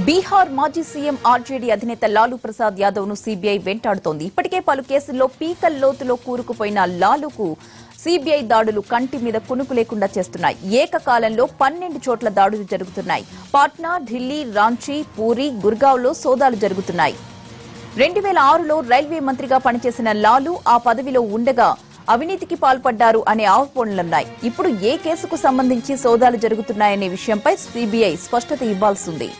బీహార్ మాజీ CM RJD అధినేత లాలూ ప్రసాద్ యాదవ్ ను సీబీఐ వెంటాడుతోంది. ఇప్పటికే పలు కేసుల్లో పీకల్ లోతులో కూరుకుపోయిన లాలూకు సీబీఐ దాడులు కంటి మీద కునుకు లేకుండా చేస్తున్నాయి. ఏకకాలంలో 12 చోట్ల దాడులు జరుగుతున్నాయి. పాట్నా, ఢిల్లీ, రాంచీ, పూరీ, గుర్గావ్లో సోదాలు జరుగుతున్నాయి. 2006లో రైల్వే మంత్రిగా పనిచేసిన లాలూ ఆ పదవిలో ఉండగా అవినీతికి పాల్పడ్డారు అనే ఆరోపణలున్నాయి. ఇప్పుడు ఏ కేసుకు సంబంధించి సోదాలు జరుగుతున్నాయనే విషయంపై సీబీఐ స్పష్టత ఇవ్వాల్సింది.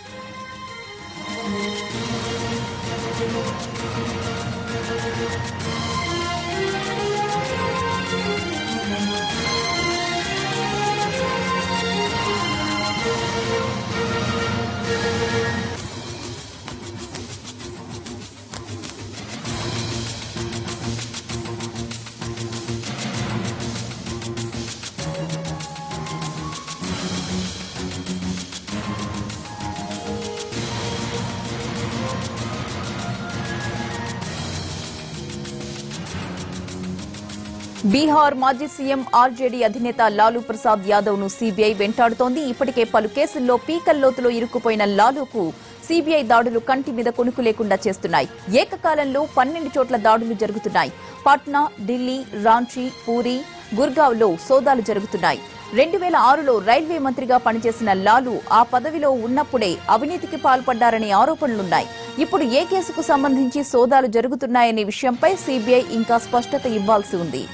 బీహార్ మాజీ సీఎం ఆర్జేడీ అధినేత లాలూ ప్రసాద్ యాదవ్ ను సీబీఐ వెంటాడుతోంది. ఇప్పటికే పలు కేసుల్లో పీకల్ లోతులో ఇరుక్కుపోయిన లాలూకు సీబీఐ దాడులు కంటి మీద కొనుకు లేకుండా చేస్తున్నాయి. ఏకకాలంలో 12 చోట్ల దాడులు జరుగుతున్నాయి. పాట్నా, ఢిల్లీ, రాంచీ, పూరీ, గుర్గావ్లో సోదాలు జరుగుతున్నాయి. 2006లో రైల్వే మంత్రిగా పనిచేసిన లాలూ ఆ పదవిలో ఉన్నప్పుడే అవినీతికి పాల్పడ్డారనే ఆరోపణలున్నాయి. ఇప్పుడు ఏ కేసుకు సంబంధించి సోదాలు జరుగుతున్నాయనే విషయంపై సీబీఐ ఇంకా స్పష్టత ఇవ్వాల్సి ఉంది.